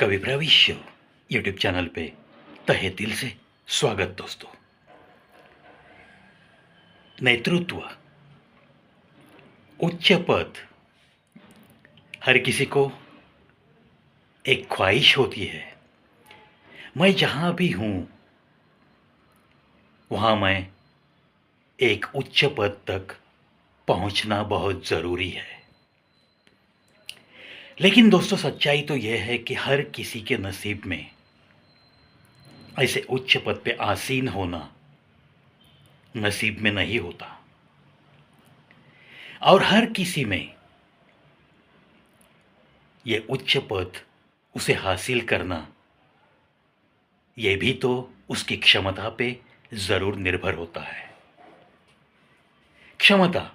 कवि प्रविश्य YouTube channel पे तहे दिल से स्वागत दोस्तों। नेतृत्व, उच्च पद हर किसी को एक ख्वाहिश होती है। मैं जहाँ भी हूँ वहाँ मैं एक उच्च पद तक पहुँचना बहुत ज़रूरी है। लेकिन दोस्तों सच्चाई तो यह है कि हर किसी के नसीब में ऐसे उच्च पद पे आसीन होना नसीब में नहीं होता। और हर किसी में ये उच्च पद उसे हासिल करना ये भी तो उसकी क्षमता पे ज़रूर निर्भर होता है। क्षमता,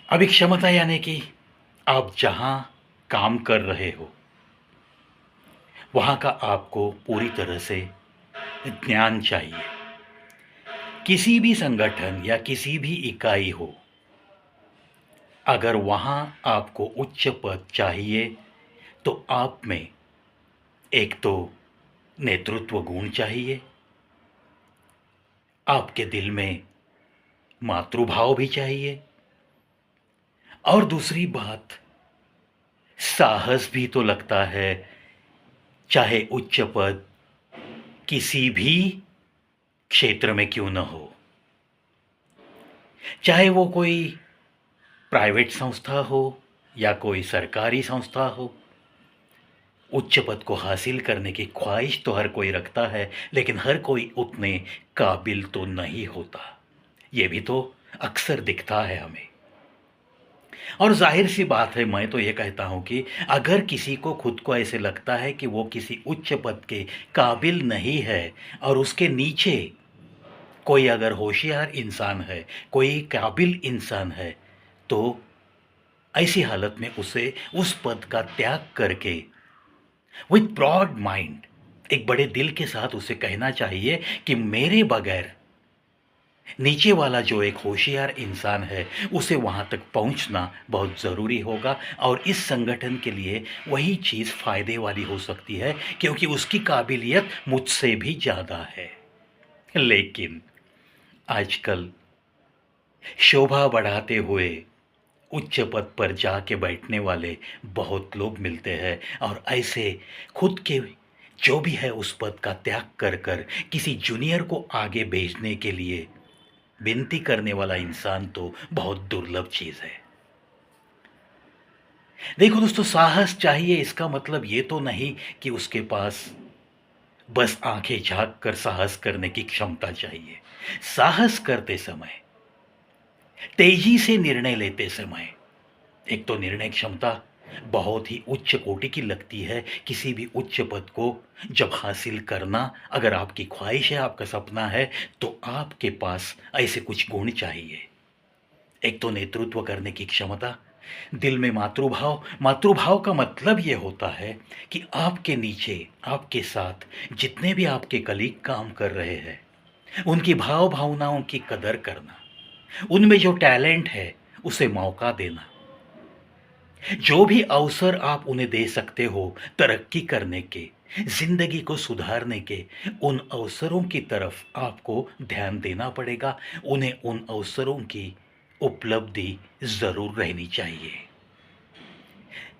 अभी क्षमता यानी कि आप जहाँ काम कर रहे हो वहाँ का आपको पूरी तरह से ज्ञान चाहिए। किसी भी संगठन या किसी भी इकाई हो, अगर वहाँ आपको उच्च पद चाहिए तो आप में एक तो नेतृत्व गुण चाहिए, आपके दिल में मातृभाव भी चाहिए, और दूसरी बात साहस भी तो लगता है। चाहे उच्च पद किसी भी क्षेत्र में क्यों न हो, चाहे वो कोई प्राइवेट संस्था हो या कोई सरकारी संस्था हो, उच्च पद को हासिल करने की ख्वाहिश तो हर कोई रखता है, लेकिन हर कोई उतने काबिल तो नहीं होता। ये भी तो अक्सर दिखता है हमें। और जाहिर सी बात है, मैं तो ये कहता हूँ कि अगर किसी को खुद को ऐसे लगता है कि वो किसी उच्च पद के काबिल नहीं है और उसके नीचे कोई अगर होशियार इंसान है, कोई काबिल इंसान है, तो ऐसी हालत में उसे उस पद का त्याग करके विथ ब्रॉड माइंड, एक बड़े दिल के साथ उसे कहना चाहिए कि मेरे बगैर नीचे वाला जो एक होशियार इंसान है उसे वहाँ तक पहुँचना बहुत ज़रूरी होगा। और इस संगठन के लिए वही चीज़ फ़ायदे वाली हो सकती है, क्योंकि उसकी काबिलियत मुझसे भी ज़्यादा है। लेकिन आजकल शोभा बढ़ाते हुए उच्च पद पर जाके बैठने वाले बहुत लोग मिलते हैं, और ऐसे खुद के जो भी है उस पद का त्याग कर कर किसी जूनियर को आगे भेजने के लिए विनती करने वाला इंसान तो बहुत दुर्लभ चीज़ है। देखो दोस्तों, साहस चाहिए इसका मतलब ये तो नहीं कि उसके पास बस आंखें झाँक कर साहस करने की क्षमता चाहिए। साहस करते समय, तेजी से निर्णय लेते समय, एक तो निर्णय क्षमता बहुत ही उच्च कोटि की लगती है। किसी भी उच्च पद को जब हासिल करना अगर आपकी ख्वाहिश है, आपका सपना है, तो आपके पास ऐसे कुछ गुण चाहिए। एक तो नेतृत्व करने की क्षमता, दिल में मातृभाव। मातृभाव का मतलब ये होता है कि आपके नीचे, आपके साथ जितने भी आपके कलीग काम कर रहे हैं, उनकी भाव भावनाओं की कदर करना, उनमें जो टैलेंट है उसे मौका देना, जो भी अवसर आप उन्हें दे सकते हो तरक्की करने के, जिंदगी को सुधारने के, उन अवसरों की तरफ आपको ध्यान देना पड़ेगा। उन्हें उन अवसरों की उपलब्धि ज़रूर रहनी चाहिए।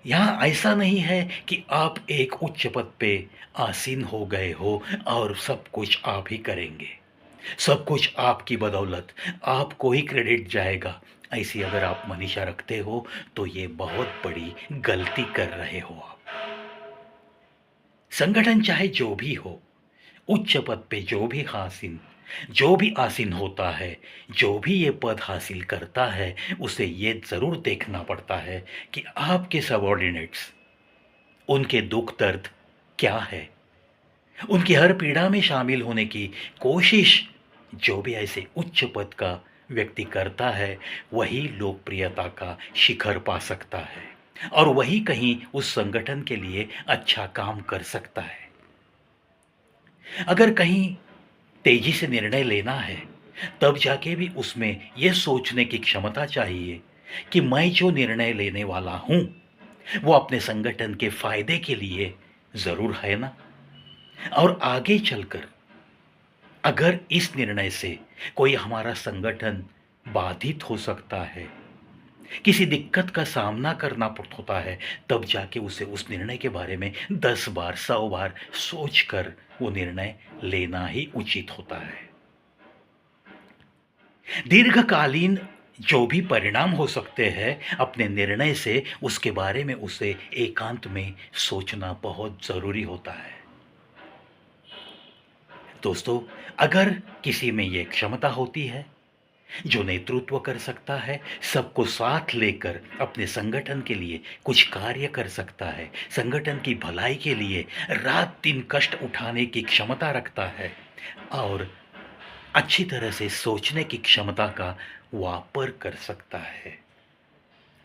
यहाँ ऐसा नहीं है कि आप एक उच्च पद पे आसीन हो गए हो और सब कुछ आप ही करेंगे, सब कुछ आपकी बदौलत, आपको ही क्रेडिट जाएगा। ऐसी अगर आप मनीषा रखते हो तो ये बहुत बड़ी गलती कर रहे हो आप। संगठन चाहे जो भी हो, उच्च पद पे जो भी आसीन होता है, जो भी ये पद हासिल करता है, उसे ये ज़रूर देखना पड़ता है कि आपके सबॉर्डिनेट्स, उनके दुख दर्द क्या है, उनकी हर पीड़ा में शामिल होने की कोशिश जो भी ऐसे उच्च पद का व्यक्ति करता है, वही लोकप्रियता का शिखर पा सकता है और वही कहीं उस संगठन के लिए अच्छा काम कर सकता है। अगर कहीं तेजी से निर्णय लेना है, तब जाके भी उसमें यह सोचने की क्षमता चाहिए कि मैं जो निर्णय लेने वाला हूँ वो अपने संगठन के फायदे के लिए ज़रूर है ना? और आगे चलकर अगर इस निर्णय से कोई हमारा संगठन बाधित हो सकता है, किसी दिक्कत का सामना करना होता है, तब जाके उसे उस निर्णय के बारे में 10 बार, 100 बार सोचकर वो निर्णय लेना ही उचित होता है। दीर्घकालीन जो भी परिणाम हो सकते हैं, अपने निर्णय से उसके बारे में उसे एकांत में सोचना बहुत ज़रूरी होता है। दोस्तों, अगर किसी में ये क्षमता होती है, जो नेतृत्व कर सकता है, सबको साथ लेकर अपने संगठन के लिए कुछ कार्य कर सकता है, संगठन की भलाई के लिए रात-दिन कष्ट उठाने की क्षमता रखता है और अच्छी तरह से सोचने की क्षमता का वापर कर सकता है,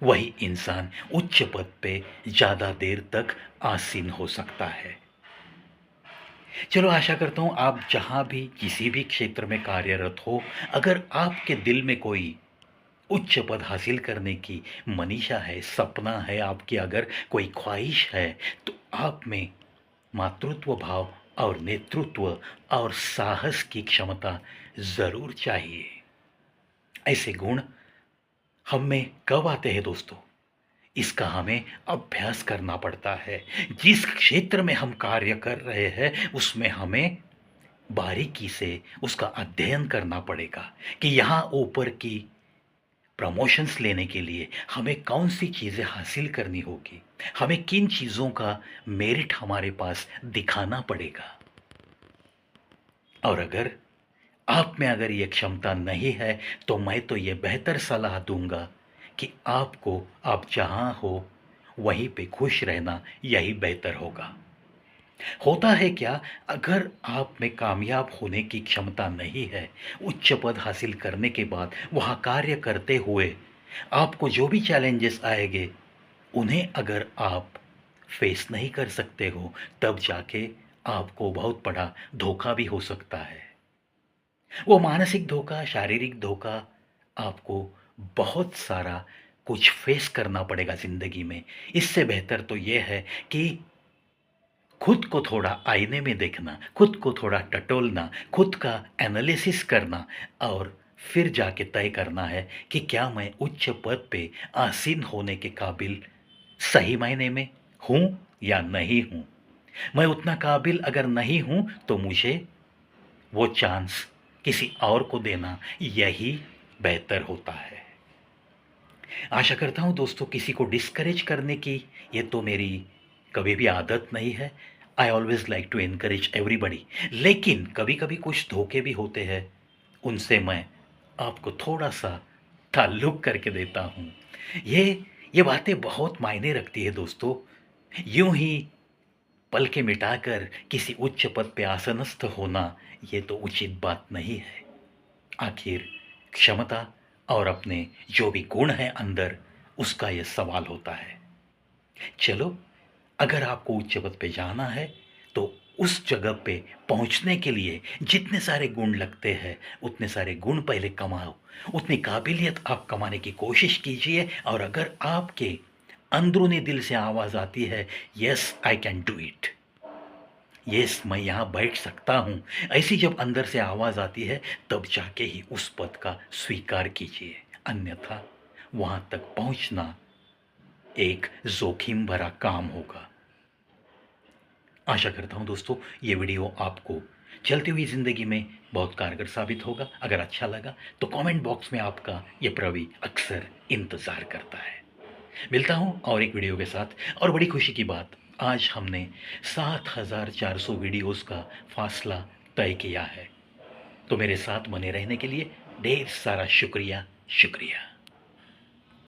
वही इंसान उच्च पद पे ज़्यादा देर तक आसीन हो सकता है। चलो, आशा करता हूँ आप जहाँ भी किसी भी क्षेत्र में कार्यरत हो, अगर आपके दिल में कोई उच्च पद हासिल करने की मनीषा है, सपना है, आपकी अगर कोई ख्वाहिश है, तो आप में मातृत्व भाव और नेतृत्व और साहस की क्षमता ज़रूर चाहिए। ऐसे गुण हम में कब आते हैं दोस्तों? इसका हमें अभ्यास करना पड़ता है। जिस क्षेत्र में हम कार्य कर रहे हैं, उसमें हमें बारीकी से उसका अध्ययन करना पड़ेगा कि यहाँ ऊपर की प्रमोशंस लेने के लिए हमें कौन-सी चीज़ें हासिल करनी होगी, हमें किन चीज़ों का मेरिट हमारे पास दिखाना पड़ेगा। और अगर आप में अगर ये क्षमता नहीं है, तो मैं तो ये बेहतर सलाह दूँगा कि आपको आप जहाँ हो, वहीं पे खुश रहना यही बेहतर होगा। होता है क्या, अगर आप में कामयाब होने की क्षमता नहीं है, उच्च पद हासिल करने के बाद वहाँ कार्य करते हुए आपको जो भी चैलेंजेस आएँगे, उन्हें अगर आप फेस नहीं कर सकते हो, तब जाके आपको बहुत बड़ा धोखा भी हो सकता है। वो मानसिक धोखा, शारीरिक धोखा, आपको बहुत सारा कुछ फेस करना पड़ेगा ज़िंदगी में। इससे बेहतर तो ये है कि खुद को थोड़ा आईने में देखना, खुद को थोड़ा टटोलना, खुद का एनालिसिस करना और फिर जाके तय करना है कि क्या मैं उच्च पद पे आसीन होने के काबिल सही मायने में हूँ या नहीं हूँ। मैं उतना काबिल अगर नहीं हूँ, तो मुझे वो चांस किसी और को देना यही बेहतर होता है। आशा करता हूँ दोस्तों, किसी को डिस्करेज करने की ये तो मेरी कभी भी आदत नहीं है। I always like to encourage everybody. लेकिन कभी-कभी कुछ धोखे भी होते हैं, उनसे मैं आपको थोड़ा-सा ताल्लुक़ करके देता हूँ। ये ये बातें बहुत मायने रखती है दोस्तों। यूँ ही पलकें मिटाकर किसी उच्च पद पे आसनस्थ होना, ये तो उचित बात नहीं है। आखिर क्षमता और अपने जो भी गुण हैं अंदर, उसका ये सवाल होता है। चलो, अगर आपको उच्च पद पे जाना है, तो उस जगह पे पहुंचने के लिए जितने सारे गुण लगते हैं, उतने सारे गुण पहले कमाओ, उतनी काबिलियत आप कमाने की कोशिश कीजिए। और अगर आपके अंदरूनी दिल से आवाज़ आती है, yes I can do it, yes मैं यहाँ बैठ सकता हूँ, ऐसी जब अंदर से आवाज़ आती है, तब जाके ही उस पद का स्वीकार कीजिए। अन्यथा वहाँ तक पहुँचना एक जोखिम भरा काम होगा। आशा करता हूँ दोस्तों, ये वीडियो आपको चलती हुई ज़िंदगी में बहुत कारगर साबित होगा। अगर अच्छा लगा तो कमेंट बॉक्स में आपका ये प्रवि अक्सर इंतज़ार करता है। मिलता हूँ और एक वीडियो के साथ। और बड़ी खुशी की बात, आज हमने 7400 वीडियोस का फासला तय किया है। तो मेरे साथ बने रहने के लिए ढेर सारा शुक्रिया।